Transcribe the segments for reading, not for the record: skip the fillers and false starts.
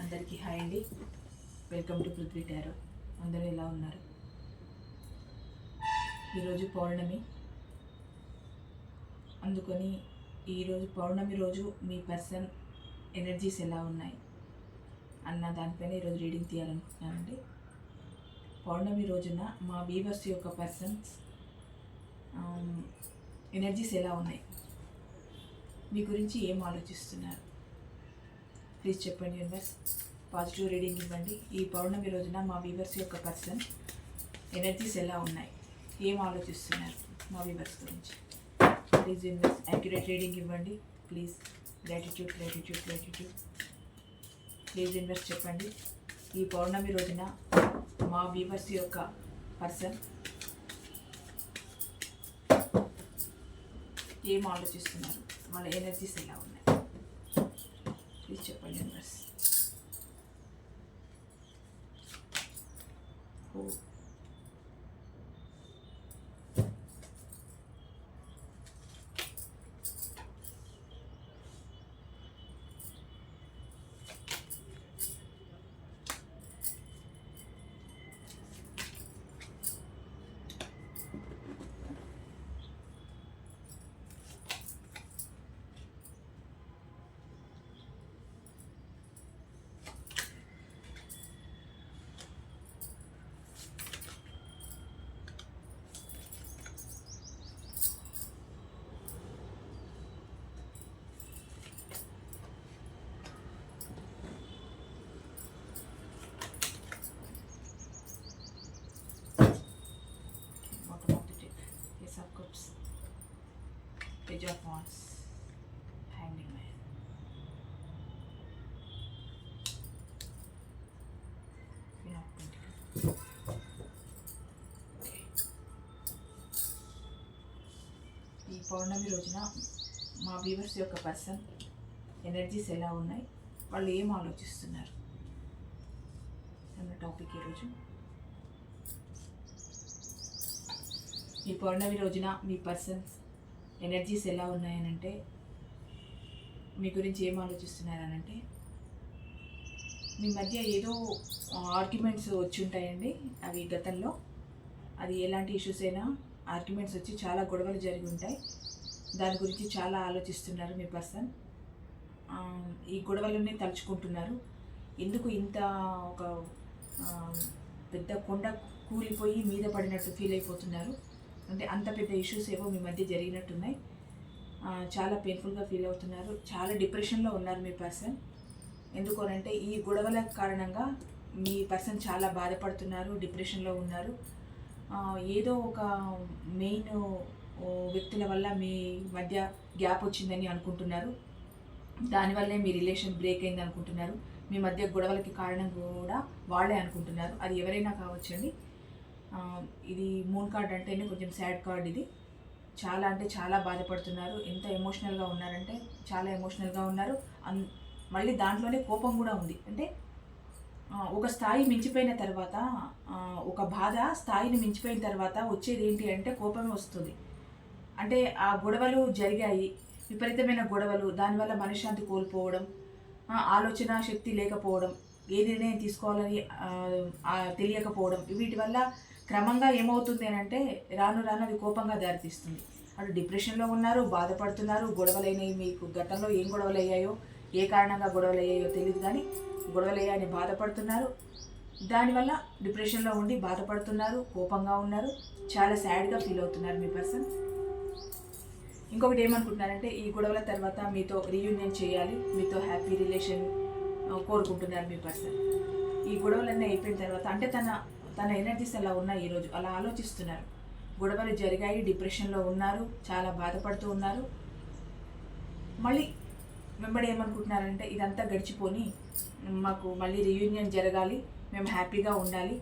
అందరికీ హాయ్ అండి. Welcome to Prithvi tarot. అందరూ ఎలా ఉన్నారు? ఈరోజు పౌర్ణమి, అందుకని ఈరోజు పౌర్ణమి రోజు మీ పర్సన్ ఎనర్జీస్ ఎలా ఉన్నాయి అన్న దానిపైన ఈరోజు రీడింగ్ తీయాలనుకుంటున్నానండి. పౌర్ణమి రోజున మా వీవర్స్ యొక్క పర్సన్స్ ఎనర్జీస్ ఎలా ఉన్నాయి, మీ గురించి ఏం ఆలోచిస్తున్నారు, ప్లీజ్ చెప్పండి యూనివర్స్. పాజిటివ్ రీడింగ్ ఇవ్వండి. ఈ పౌర్ణమి రోజున మా వీవర్స్ యొక్క పర్సన్ ఎనర్జీస్ ఎలా ఉన్నాయి, ఏం ఆలోచిస్తున్నారు మా వీవర్స్ గురించి. ప్లీజ్ యూనివర్స్ యాక్యురేట్ రీడింగ్ ఇవ్వండి please. Gratitude gratitude gratitude. Please universe చెప్పండి. ఈ పౌర్ణమి రోజున మా వీవర్స్ యొక్క పర్సన్ ఏం ఆలోచిస్తున్నారు, వాళ్ళ ఎనర్జీస్ ఎలా ఉన్నాయి, ప్లీజ్ చెప్పండి universe. Page of Wands, Hanging Man. Queen of Pentacles. Okay. ఈ పౌర్ణమి రోజున మా వ్యూవర్స్ యొక్క పర్సన్ ఎనర్జీస్ ఎలా ఉన్నాయి, వాళ్ళు ఏం ఆలోచిస్తున్నారు అన్న టాపిక్ ఈరోజు. ఈ పౌర్ణమి రోజున మీ పర్సన్స్ ఎనర్జీస్ ఎలా ఉన్నాయనంటే, మీ గురించి ఏం ఆలోచిస్తున్నారనంటే, మీ మధ్య ఏదో ఆర్గ్యుమెంట్స్ వచ్చి ఉంటాయండి. అవి గతంలో అది ఎలాంటి ఇష్యూస్ అయినా ఆర్గ్యుమెంట్స్ వచ్చి చాలా గొడవలు జరిగి ఉంటాయి. దాని గురించి చాలా ఆలోచిస్తున్నారు మీ పర్సన్. ఈ గొడవలన్నీ తలుచుకుంటున్నారు. ఎందుకు ఇంత ఒక పెద్ద కొండ కూలిపోయి మీద పడినట్టు ఫీల్ అయిపోతున్నారు. అంటే అంత పెద్ద ఇష్యూస్ ఏవో మీ మధ్య జరిగినట్టున్నాయి. చాలా పెయిన్ఫుల్గా ఫీల్ అవుతున్నారు. చాలా డిప్రెషన్లో ఉన్నారు మీ పర్సన్. ఎందుకనంటే ఈ గొడవల కారణంగా మీ పర్సన్ చాలా బాధపడుతున్నారు, డిప్రెషన్లో ఉన్నారు. ఏదో ఒక మెయిన్ వ్యక్తుల వల్ల మీ మధ్య గ్యాప్ వచ్చిందని అనుకుంటున్నారు. దానివల్లే మీ రిలేషన్ బ్రేక్ అయింది అనుకుంటున్నారు. మీ మధ్య గొడవలకి కారణం కూడా వాళ్ళే అనుకుంటున్నారు. అది ఎవరైనా కావచ్చండి. ఇది మూన్ కార్డ్ అంటేనే కొంచెం సాడ్ కార్డ్. ఇది చాలా అంటే చాలా బాధపడుతున్నారు. ఎంత ఎమోషనల్గా ఉన్నారంటే చాలా ఎమోషనల్గా ఉన్నారు. మళ్ళీ దాంట్లోనే కోపం కూడా ఉంది. అంటే ఒక స్థాయి మించిపోయిన తర్వాత, ఒక బాధ స్థాయిని మించిపోయిన తర్వాత వచ్చేది ఏంటి అంటే కోపమే వస్తుంది. అంటే ఆ గొడవలు జరిగాయి, విపరీతమైన గొడవలు, దానివల్ల మనశ్శాంతి కోల్పోవడం, ఆలోచన శక్తి లేకపోవడం, ఏ నిర్ణయం తీసుకోవాలని తెలియకపోవడం, వీటి వల్ల క్రమంగా ఏమవుతుంది అని అంటే రాను రాను అది కోపంగా దారితీస్తుంది. అటు డిప్రెషన్లో ఉన్నారు, బాధపడుతున్నారు. గొడవలైనవి, మీకు గతంలో ఏం గొడవలు అయ్యాయో, ఏ కారణంగా గొడవలు అయ్యాయో తెలియదు, కానీ గొడవలు అయ్యాయని బాధపడుతున్నారు. దానివల్ల డిప్రెషన్లో ఉండి బాధపడుతున్నారు, కోపంగా ఉన్నారు, చాలా సాడ్గా ఫీల్ అవుతున్నారు మీ పర్సన్. ఇంకొకటి ఏమనుకుంటున్నారంటే, ఈ గొడవల తర్వాత మీతో రీయూనియన్ చేయాలి, మీతో హ్యాపీ రిలేషన్ కోరుకుంటున్నారు మీ పర్సన్. ఈ గొడవలన్నీ అయిపోయిన తర్వాత అంటే తన ఎనర్జీస్ అలా ఉన్నాయి ఈరోజు, అలా ఆలోచిస్తున్నారు. గొడవలు జరిగాయి, డిప్రెషన్లో ఉన్నారు, చాలా బాధపడుతూ ఉన్నారు. మళ్ళీ వెంబడి ఏమనుకుంటున్నారంటే, ఇదంతా గడిచిపోని మాకు మళ్ళీ రీయూనియన్ జరగాలి, మేము హ్యాపీగా ఉండాలి,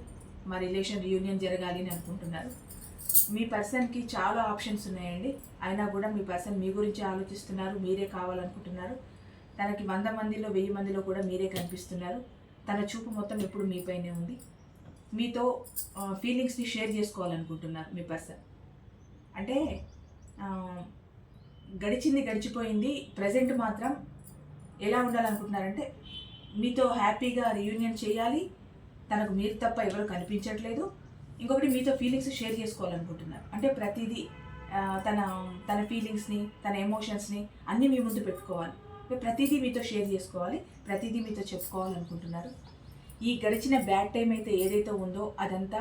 మా రిలేషన్ రీయూనియన్ జరగాలి అని అనుకుంటున్నారు. మీ పర్సన్కి చాలా ఆప్షన్స్ ఉన్నాయండి. అయినా కూడా మీ పర్సన్ మీ గురించి ఆలోచిస్తున్నారు, మీరే కావాలనుకుంటున్నారు. తనకి 100 మందిలో 1000 మందిలో కూడా మీరే కనిపిస్తున్నారు. తన చూపు మొత్తం ఎప్పుడు మీపైనే ఉంది. మీతో ఫీలింగ్స్ని షేర్ చేసుకోవాలనుకుంటున్నారు మీ పర్సన్. అంటే గడిచింది గడిచిపోయింది, ప్రజెంట్ మాత్రం ఎలా ఉండాలనుకుంటున్నారంటే మీతో హ్యాపీగా రీయూనియన్ చేయాలి, తనకు మీరు తప్ప ఎవరు కనిపించట్లేదు. ఇంకొకటి మీతో ఫీలింగ్స్ షేర్ చేసుకోవాలనుకుంటున్నారు. అంటే ప్రతిదీ తన తన ఫీలింగ్స్ని, తన ఎమోషన్స్ని అన్నీ మీ ముందు పెట్టుకోవాలి. ప్రతిదీ మీతో షేర్ చేసుకోవాలి, ప్రతిదీ మీతో చెప్పుకోవాలనుకుంటున్నారు. ఈ గడిచిన బ్యాడ్ టైం అయితే ఏదైతే ఉందో అదంతా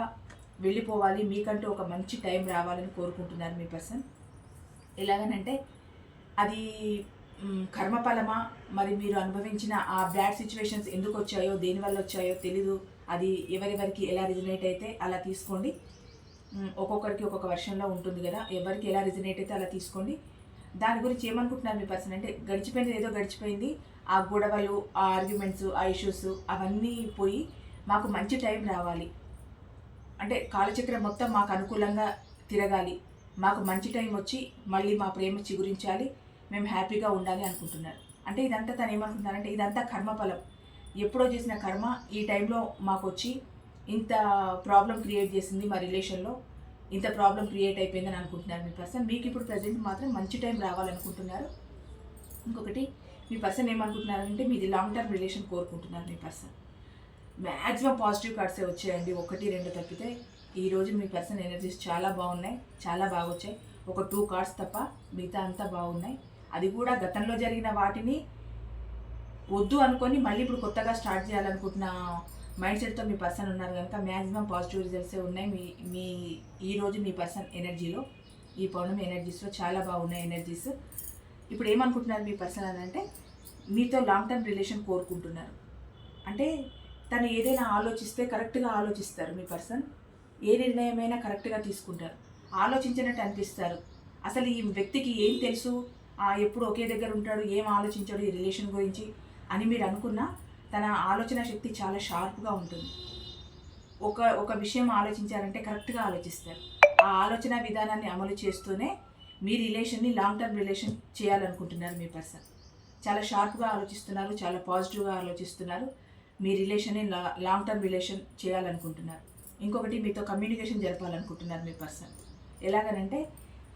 వెళ్ళిపోవాలి, మీకంటూ ఒక మంచి టైం రావాలని కోరుకుంటున్నారు మీ పర్సన్. ఎలాగనంటే అది కర్మఫలమా, మరి మీరు అనుభవించిన ఆ బ్యాడ్ సిచ్యువేషన్స్ ఎందుకు వచ్చాయో, దేనివల్ల వచ్చాయో తెలీదు. అది ఎవరెవరికి ఎలా రిజనేట్ అయితే అలా తీసుకోండి. ఒక్కొక్కరికి ఒక్కొక్క వర్షన్లో ఉంటుంది కదా, ఎవరికి ఎలా రిజనేట్ అయితే అలా తీసుకోండి. దాని గురించి ఏమనుకుంటున్నారు మీ పర్సన్ అంటే, గడిచిపోయింది ఏదో గడిచిపోయింది, ఆ గొడవలు, ఆ ఆర్గ్యుమెంట్స్, ఆ ఇష్యూస్ అవన్నీ పోయి మాకు మంచి టైం రావాలి, అంటే కాలచక్రం మొత్తం మాకు అనుకూలంగా తిరగాలి, మాకు మంచి టైం వచ్చి మళ్ళీ మా ప్రేమ చిగురించాలి, మేము హ్యాపీగా ఉండాలి అనుకుంటున్నారు. అంటే ఇదంతా తను ఏమనుకుంటున్నారంటే, ఇదంతా కర్మఫలం, ఎప్పుడో చేసిన కర్మ ఈ టైంలో మాకు వచ్చి ఇంత ప్రాబ్లం క్రియేట్ చేసింది, మా రిలేషన్లో ఇంత ప్రాబ్లం క్రియేట్ అయిపోయిందని అనుకుంటున్నారు మీ పర్సన్. మీకు ఇప్పుడు ప్రజెంట్ మాత్రం మంచి టైం రావాలనుకుంటున్నారు. ఇంకొకటి మీ పర్సన్ ఏమనుకుంటున్నారంటే, మీది లాంగ్ టర్మ్ రిలేషన్ కోరుకుంటున్నారు మీ పర్సన్. మ్యాక్సిమం పాజిటివ్ కార్డ్సే వచ్చాయండి, 1, 2 తప్పితే. ఈరోజు మీ పర్సన్ ఎనర్జీస్ చాలా బాగున్నాయి, చాలా బాగా వచ్చాయి. ఒక 2 కార్డ్స్ తప్ప మిగతా అంతా బాగున్నాయి. అది కూడా గతంలో జరిగిన వాటిని వద్దు అనుకొని మళ్ళీ ఇప్పుడు కొత్తగా స్టార్ట్ చేయాలనుకుంటున్న మైండ్ సెట్తో మీ పర్సన్ ఉన్నారు కనుక మ్యాక్సిమం పాజిటివ్ రిజల్ట్సే ఉన్నాయి మీ ఈరోజు మీ పర్సన్ ఎనర్జీలో, ఈ పౌర్ణమి ఎనర్జీస్లో చాలా బాగున్నాయి ఎనర్జీస్. ఇప్పుడు ఏమనుకుంటున్నారు మీ పర్సన్ అని అంటే, మీతో లాంగ్ టర్మ్ రిలేషన్ కోరుకుంటున్నారు. అంటే తను ఏదైనా ఆలోచిస్తే కరెక్ట్గా ఆలోచిస్తారు మీ పర్సన్, ఏ నిర్ణయమైనా కరెక్ట్గా తీసుకుంటారు, ఆలోచించినట్టు అనిపిస్తారు. అసలు ఈ వ్యక్తికి ఏం తెలుసు, ఎప్పుడు ఒకే దగ్గర ఉంటాడు, ఏం ఆలోచించాడు ఈ రిలేషన్ గురించి అని మీరు అనుకున్నా, తన ఆలోచన శక్తి చాలా షార్ప్గా ఉంటుంది. ఒక విషయం ఆలోచించారంటే కరెక్ట్గా ఆలోచిస్తారు. ఆ ఆలోచన విధానాన్ని అమలు చేస్తూనే మీ రిలేషన్ని లాంగ్ టర్మ్ రిలేషన్ చేయాలనుకుంటున్నారు మీ పర్సన్. చాలా షార్ప్గా ఆలోచిస్తున్నారు, చాలా పాజిటివ్గా ఆలోచిస్తున్నారు. మీ రిలేషన్ని లాంగ్ టర్మ్ రిలేషన్ చేయాలనుకుంటున్నారు. ఇంకొకటి మీతో కమ్యూనికేషన్ జరపాలనుకుంటున్నారు మీ పర్సన్. ఎలాగనంటే,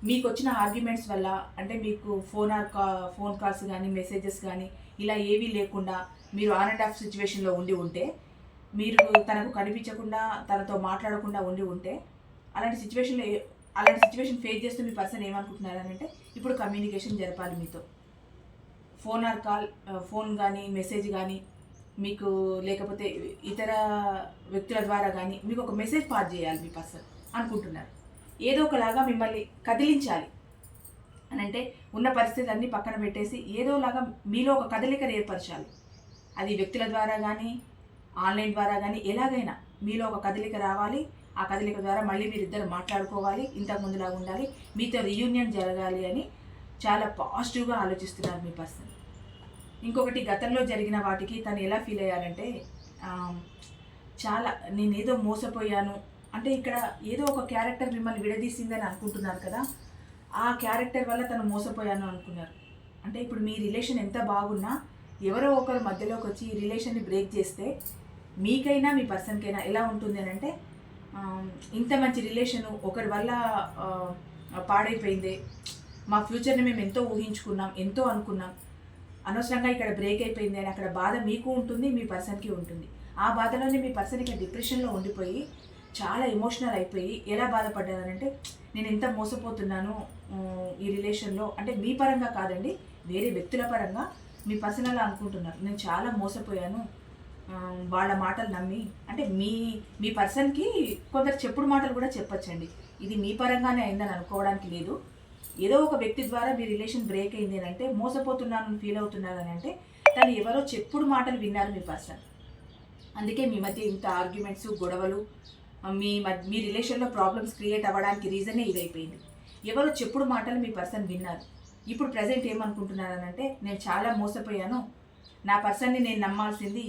మీకు వచ్చిన ఆర్గ్యుమెంట్స్ వల్ల, అంటే మీకు ఫోన్ కాల్స్ కానీ మెసేజెస్ కానీ ఇలా ఏవీ లేకుండా మీరు ఆన్ అండ్ ఆఫ్ సిచ్యువేషన్లో ఉంటే, మీరు తనకు కనిపించకుండా, తనతో మాట్లాడకుండా ఉంటే, అలాంటి సిచ్యువేషన్ ఫేస్ చేస్తూ మీ పర్సన్ ఏమనుకుంటున్నారనంటే, ఇప్పుడు కమ్యూనికేషన్ జరపాలి మీతో. ఫోన్ కానీ మెసేజ్ కానీ మీకు, లేకపోతే ఇతర వ్యక్తుల ద్వారా కానీ మీకు ఒక మెసేజ్ పాస్ చేయాలి మీ పర్సన్ అనుకుంటున్నారు. ఏదో ఒకలాగా మిమ్మల్ని కదిలించాలి అని అంటే, ఉన్న పరిస్థితి అన్నీ పక్కన పెట్టేసి ఏదోలాగా మీలో ఒక కదలికను ఏర్పరచాలి. అది వ్యక్తుల ద్వారా కానీ, ఆన్లైన్ ద్వారా కానీ, ఎలాగైనా మీలో ఒక కదలిక రావాలి. ఆ కదలిక ద్వారా మళ్ళీ మీరిద్దరు మాట్లాడుకోవాలి, ఇంతకుముందులాగా ఉండాలి, మీతో రీయూనియన్ జరగాలి అని చాలా పాజిటివ్గా ఆలోచిస్తున్నారు మీ పర్సన్. ఇంకొకటి, గతంలో జరిగిన వాటికి తను ఎలా ఫీల్ అయ్యారంటే, చాలా నేనేదో మోసపోయాను అంటే, ఇక్కడ ఏదో ఒక క్యారెక్టర్ మిమ్మల్ని విడదీసిందని అనుకుంటున్నారు కదా, ఆ క్యారెక్టర్ వల్ల తను మోసపోయాను అనుకున్నారు. అంటే ఇప్పుడు మీ రిలేషన్ ఎంత బాగున్నా ఎవరో ఒకరు మధ్యలోకి వచ్చి ఈ రిలేషన్ని బ్రేక్ చేస్తే మీకైనా మీ పర్సన్కైనా ఎలా ఉంటుంది అని అంటే, ఇంత మంచి రిలేషను ఒకరి వల్ల పాడైపోయింది, మా ఫ్యూచర్ని మేము ఎంతో ఊహించుకున్నాం, ఎంతో అనుకున్నాం, అనవసరంగా ఇక్కడ బ్రేక్ అయిపోయింది అని అక్కడ బాధ మీకు ఉంటుంది, మీ పర్సన్కి ఉంటుంది. ఆ బాధలోనే మీ పర్సన్ ఇక్కడ డిప్రెషన్లో ఉండిపోయి చాలా ఎమోషనల్ అయిపోయి ఎలా బాధపడ్డారంటే, నేను ఎంత మోసపోతున్నాను ఈ రిలేషన్లో, అంటే మీ పరంగా కాదండి, వేరే వ్యక్తుల పరంగా మీ పర్సన్ అలా అనుకుంటున్నారు, నేను చాలా మోసపోయాను వాళ్ళ మాటలు నమ్మి. అంటే మీ పర్సన్కి కొందరు చెప్పుడు మాటలు కూడా చెప్పచ్చండి, ఇది మీ పరంగానే అయిందని అనుకోవడానికి లేదు. ఏదో ఒక వ్యక్తి ద్వారా మీ రిలేషన్ బ్రేక్ అయింది అని అంటే, మోసపోతున్నాను ఫీల్ అవుతున్నారని అంటే, తను ఎవరో చెప్పుడు మాటలు విన్నారు మీ పర్సన్. అందుకే మీ మధ్య ఇంత ఆర్గ్యుమెంట్స్, గొడవలు, మీ రిలేషన్లో ప్రాబ్లమ్స్ క్రియేట్ అవ్వడానికి రీజనే ఇదైపోయింది. ఎవరో చెప్పుడు మాటలు మీ పర్సన్ విన్నారు. ఇప్పుడు ప్రజెంట్ ఏమనుకుంటున్నారనంటే, నేను చాలా మోసపోయాను, నా పర్సన్ని నేను నమ్మాల్సింది